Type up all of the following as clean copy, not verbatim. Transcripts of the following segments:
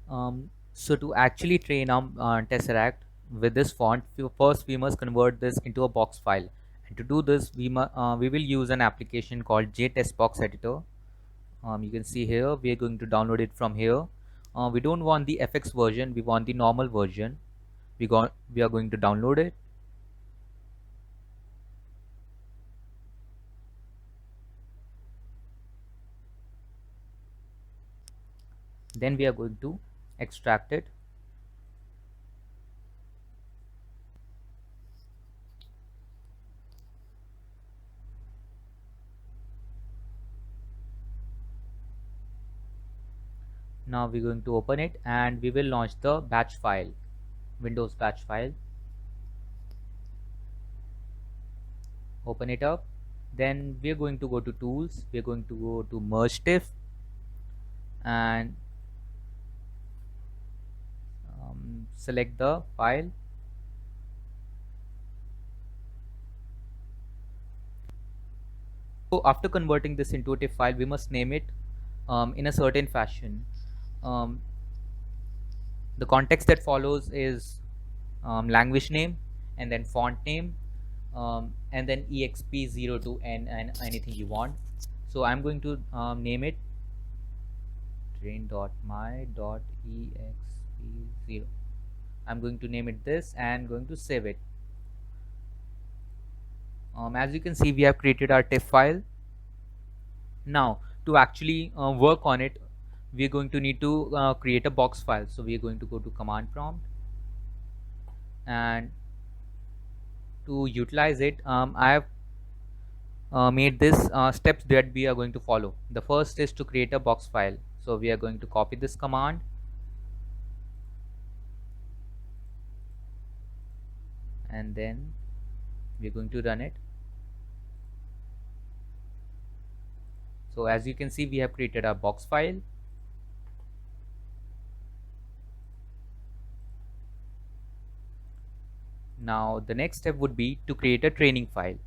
So to actually train our Tesseract with this font, first we must convert this into a box file. And to do this, we will use an application called JTestBox Editor. You can see here we are going to download it from here. We don't want the FX version; we want the normal version. We are going to download it. Then we are going to extract it. Now we're going to open it and we will launch the batch file, Windows batch file. Open it up. Then we're going to go to tools. We're going to go to merge tiff and select the file. So after converting this into a TIFF file, we must name it in a certain fashion. Um, the context that follows is language name and then font name and then exp0 to n and anything you want. So I'm going to name it train.my.exp0. I'm going to name it this and going to save it. As you can see, we have created our TIFF file. Now to actually work on it, we are going to need to create a box file. So we are going to go to command prompt, and to utilize it, I have made this steps that we are going to follow. The first is to create a box file. So we are going to copy this command and then we are going to run it. So as you can see, we have created a box file. Now the next step would be to create a training file.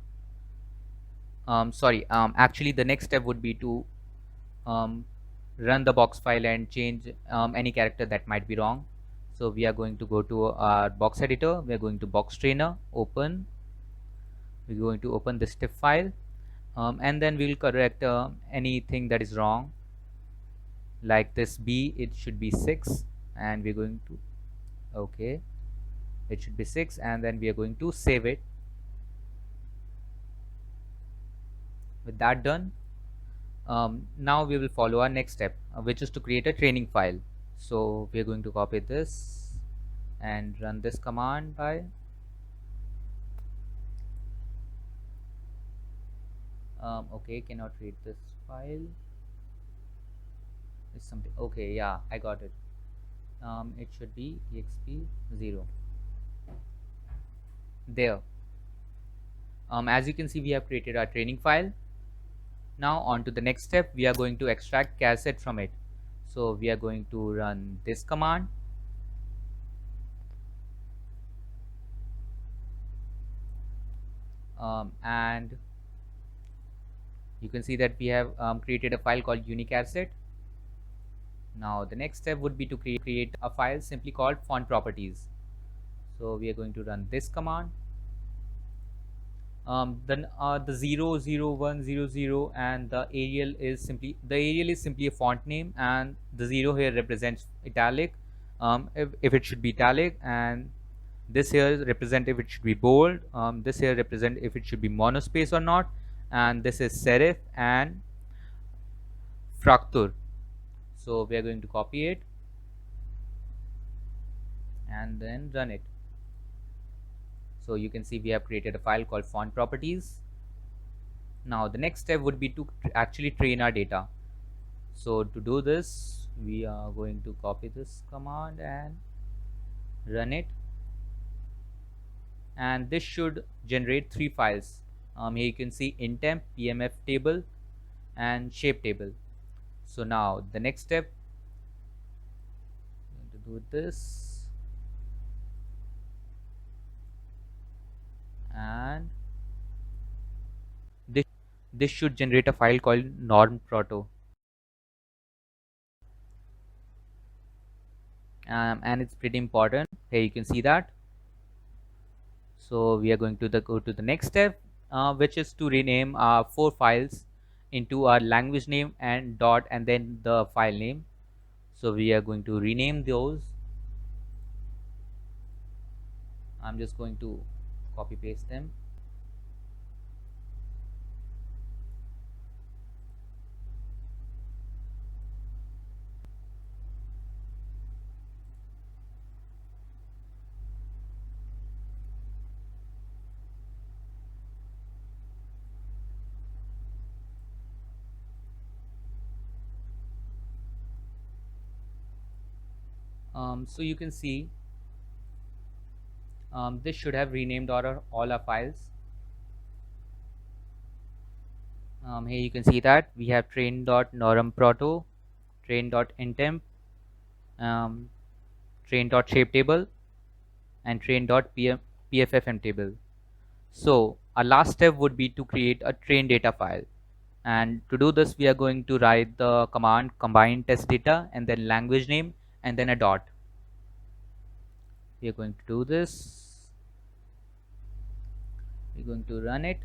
Actually the next step would be to um, run the box file and change any character that might be wrong. So we are going to go to our box editor. We are going to box trainer, open. We're going to open this TIFF file and then we will correct anything that is wrong. Like this B, it should be 6 and we're going to, okay, it should be 6 and then we are going to save it. With that done, now we will follow our next step, which is to create a training file. So we are going to copy this and run this command by okay, cannot read this file. It's something, okay, yeah, I got it. It should be exp0 there. As you can see, we have created our training file. Now on to the next step, we are going to extract cassette from it. So we are going to run this command and you can see that we have created a file called unicassette. Now the next step would be to create a file simply called font properties. So we are going to run this command. Then the 00100 and the Arial is simply a font name, and the 0 here represents italic, if it should be italic, and this here represent if it should be bold, this here represent if it should be monospace or not, and this is serif and fraktur. So we are going to copy it and then run it. So you can see we have created a file called font properties. Now the next step would be to actually train our data. So to do this, we are going to copy this command and run it, and this should generate 3 files. Here you can see intemp, pmf table and shape table. So now the next step, I'm going to do this, and this should generate a file called norm proto. and it's pretty important. Here you can see that. So we are going to go to the next step, which is to rename our 4 files into our language name and dot and then the file name. So we are going to rename those. I'm just going to copy paste them. So you can see this should have renamed all our files. Here you can see that we have train.normproto, train.intemp, um, train.shapetable, and train.pffmtable. So our last step would be to create a train data file. And to do this, we are going to write the command combine test data and then language name and then a dot. We are going to do this. We're going to run it,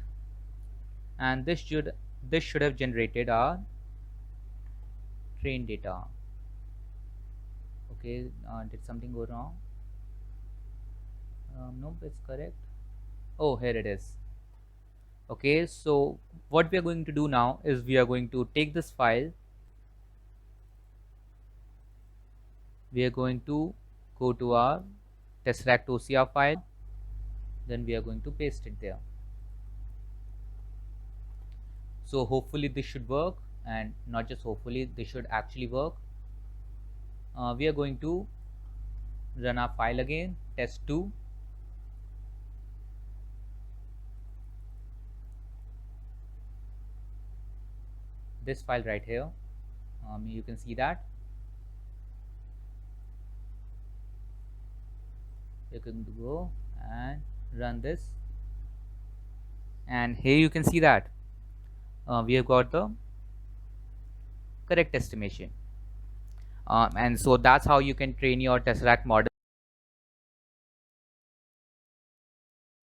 and this should have generated our train data. Okay, did something go wrong? Nope, it's correct. Oh, here it is. Okay, so what we are going to do now is we are going to take this file. We are going to go to our tesseract OCR file, then we are going to paste it there. So hopefully this should work, and not just hopefully, this should actually work. We are going to run our file again, test2. This file right here, you can see that. You can go and run this, and here you can see that we have got the correct estimation. And so that's how you can train your tesseract model.